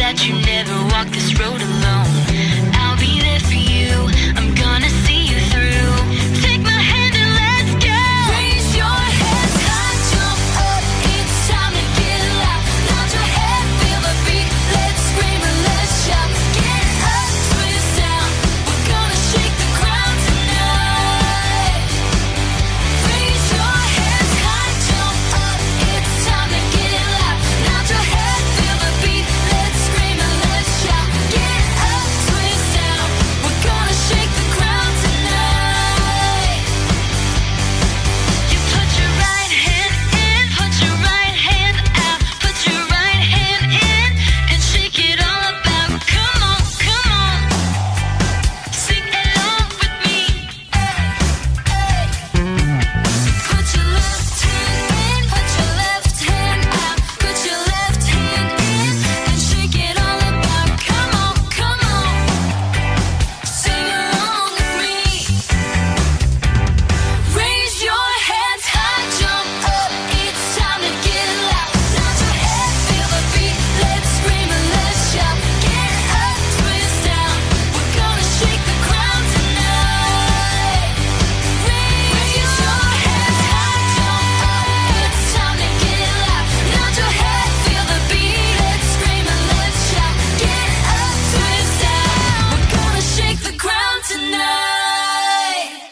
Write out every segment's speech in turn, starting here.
that you never walk this road alone. I'll be there for you, I'm gonna see you through. Take my hand and let's go. Raise your hands high, jump up, it's time to get loud. Nod your head, feel the beat, let's scream and let's shout. Get up, twist down, we're gonna shake the ground tonight. Raise your hands high, jump up, it's time to get loud. Nod your head, feel the beat, let's scream and let's shout. Get up, twist down, we're gonna shake the ground tonight. You put your right hand in, put your right hand out, put your right hand in and shake it all about. Come on, come on, sing along with me. Put your left hand in, put your left hand out, put your left hand in and shake it all about. Come on, sing along with me. Raise your hands high, jump up, it's time to get loud. Nod your head, feel the beat, let's scream and let's shout. Get up, twist down, we're gonna shake the ground tonight. Raise your hands high, jump up, it's time to get loud. Nod your head, feel the beat, let's scream and let's shout. Get up, twist down, we're gonna shake the ground tonight.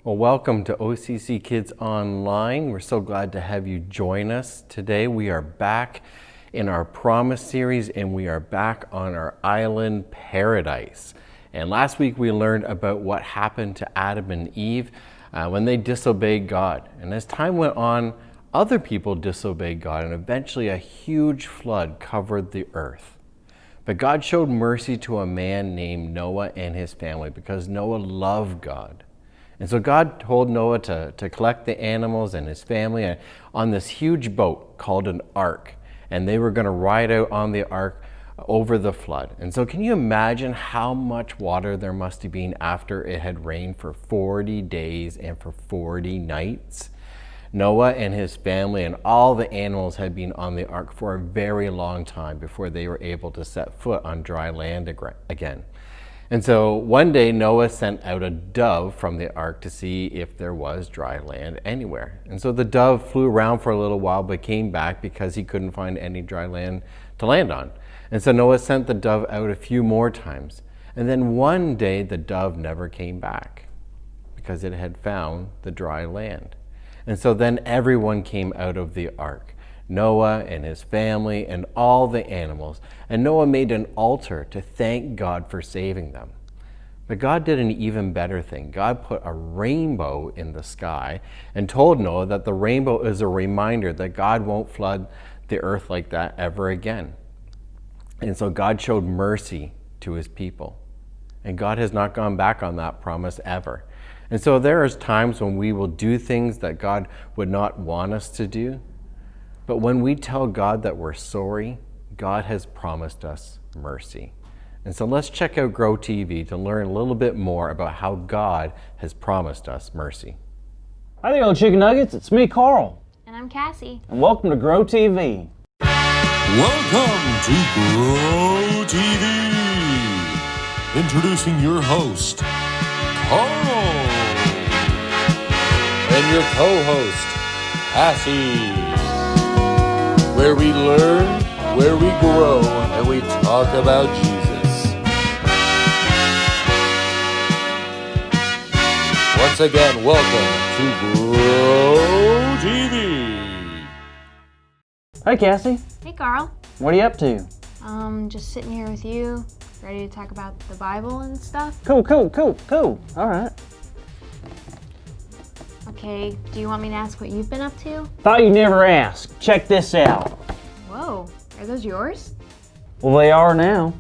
Well, welcome to OCC Kids Online. We're so glad to have you join us today. We are back in our Promise series and we are back on our island paradise. And last week we learned about what happened to Adam and Eve when they disobeyed God. And as time went on, other people disobeyed God and eventually a huge flood covered the earth. But God showed mercy to a man named Noah and his family because Noah loved God. And so God told Noah to collect the animals and his family on this huge boat called an ark. And they were going to ride out on the ark over the flood. And so can you imagine how much water there must have been after it had rained for 40 days and for 40 nights? Noah and his family and all the animals had been on the ark for a very long time before they were able to set foot on dry land again. And so one day Noah sent out a dove from the ark to see if there was dry land anywhere. And so the dove flew around for a little while but came back because he couldn't find any dry land to land on. And so Noah sent the dove out a few more times. And then one day the dove never came back because it had found the dry land. And so then everyone came out of the ark. Noah and his family and all the animals. And Noah made an altar to thank God for saving them. But God did an even better thing. God put a rainbow in the sky and told Noah that the rainbow is a reminder that God won't flood the earth like that ever again. And so God showed mercy to his people. And God has not gone back on that promise ever. And so there is times when we will do things that God would not want us to do. But when we tell God that we're sorry, God has promised us mercy. And so let's check out Grow TV to learn a little bit more about how God has promised us mercy. Hi there, old chicken nuggets. It's me, Carl. And I'm Cassie. And welcome to Grow TV. Welcome to Grow TV. Introducing your host, Carl. And your co-host, Cassie. Where we learn, where we grow, and we talk about Jesus. Once again, welcome to Grow TV. Hey, Cassie. Hey, Carl. What are you up to? Just sitting here with you, ready to talk about the Bible and stuff. Cool. All right. Okay, do you want me to ask what you've been up to? Thought you'd never ask. Check this out. Whoa, are those yours? Well, they are now.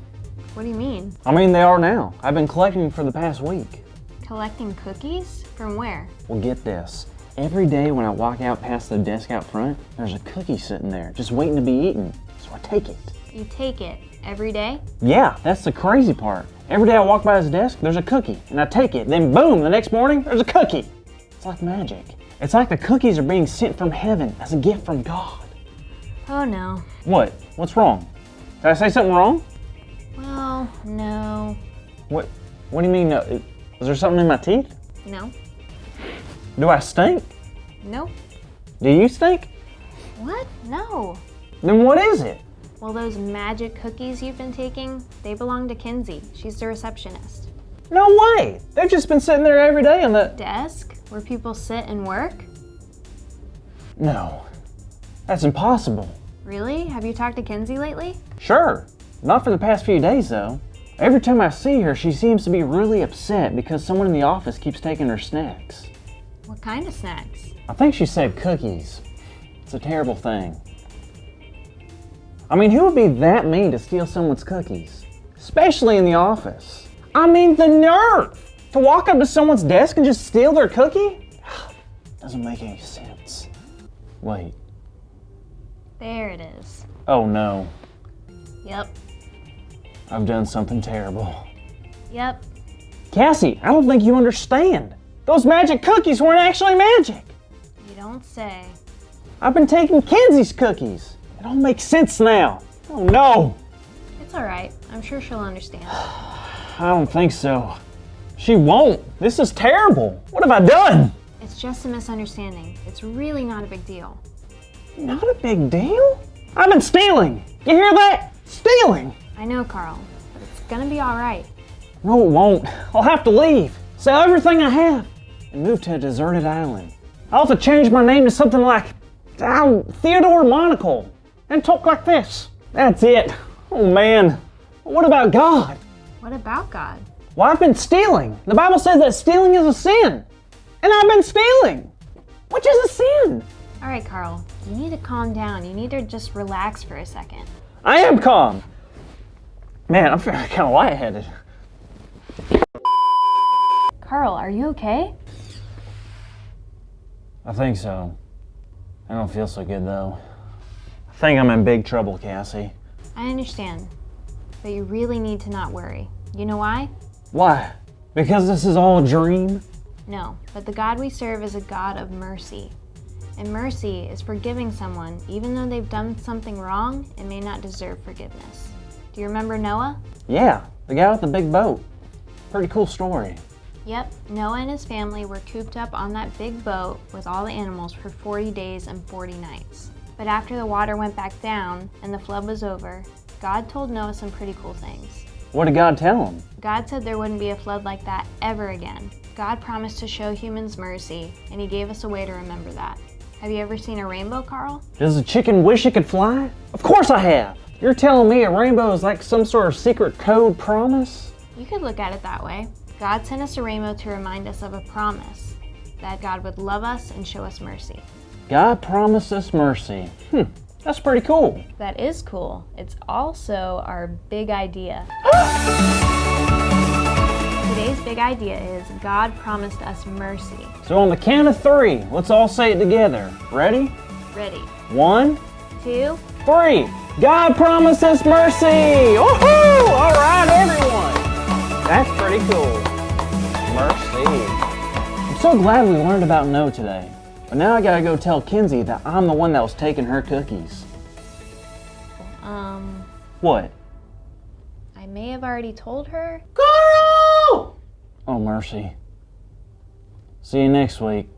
What do you mean? They are now. I've been collecting them for the past week. Collecting cookies? From where? Well, get this. Every day when I walk out past the desk out front, there's a cookie sitting there, just waiting to be eaten. So I take it. You take it every day? Yeah, that's the crazy part. Every day I walk by his desk, there's a cookie, and I take it. Then boom, the next morning, there's a cookie. It's like magic. It's like the cookies are being sent from heaven as a gift from God. Oh no. What? What's wrong? Did I say something wrong? Well, no. What do you mean, no? Is there something in my teeth? No. Do I stink? Nope. Do you stink? What? No. Then what is it? Well, those magic cookies you've been taking, they belong to Kinsey. She's the receptionist. No way! They've just been sitting there every day on the... Desk, where people sit and work? No. That's impossible. Really? Have you talked to Kinsey lately? Sure. Not for the past few days, though. Every time I see her, she seems to be really upset because someone in the office keeps taking her snacks. What kind of snacks? I think she said cookies. It's a terrible thing. I mean, who would be that mean to steal someone's cookies? Especially in the office. I mean, the nerve! To walk up to someone's desk and just steal their cookie? Doesn't make any sense. Wait. There it is. Oh no. Yep. I've done something terrible. Yep. Cassie, I don't think you understand. Those magic cookies weren't actually magic. You don't say. I've been taking Kenzie's cookies. It all makes sense now. Oh no. It's all right. I'm sure she'll understand. I don't think so. She won't. This is terrible. What have I done? It's just a misunderstanding. It's really not a big deal. Not a big deal. I've been stealing. You hear that? Stealing. I know, Carl, but it's gonna be all right. No, it won't. I'll have to leave. Sell everything I have and move to a deserted island. I'll have to change my name to something like Theodore Monocle and talk like this. That's it. Oh man. What about God? What about God? Well, I've been stealing. The Bible says that stealing is a sin. And I've been stealing. Which is a sin. All right, Carl, you need to calm down. You need to just relax for a second. I am calm. Man, I'm feeling kind of lightheaded. Carl, are you okay? I think so. I don't feel so good though. I think I'm in big trouble, Cassie. I understand, but you really need to not worry. You know why? Why? Because this is all a dream? No, but the God we serve is a God of mercy. And mercy is forgiving someone even though they've done something wrong and may not deserve forgiveness. Do you remember Noah? Yeah, the guy with the big boat. Pretty cool story. Yep, Noah and his family were cooped up on that big boat with all the animals for 40 days and 40 nights. But after the water went back down and the flood was over, God told Noah some pretty cool things. What did God tell him? God said there wouldn't be a flood like that ever again. God promised to show humans mercy, and he gave us a way to remember that. Have you ever seen a rainbow, Carl? Does a chicken wish it could fly? Of course I have. You're telling me a rainbow is like some sort of secret code promise? You could look at it that way. God sent us a rainbow to remind us of a promise, that God would love us and show us mercy. God promised us mercy. That's pretty cool. That is cool. It's also our big idea. Today's big idea is God promised us mercy. So on the count of 3, let's all say it together. Ready? Ready? 1, 2, 3. God promised us mercy! Woohoo! All right, everyone. That's pretty cool. Mercy. I'm so glad we learned about no today. But now I gotta go tell Kinsey that I'm the one that was taking her cookies. What? I may have already told her. Carl! Oh, mercy. See you next week.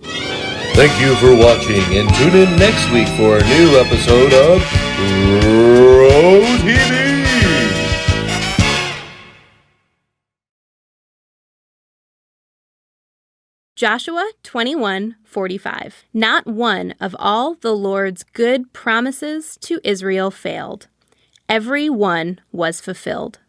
Thank you for watching, and tune in next week for a new episode of Pro TV. Joshua 21:45. Not one of all the Lord's good promises to Israel failed. Every one was fulfilled.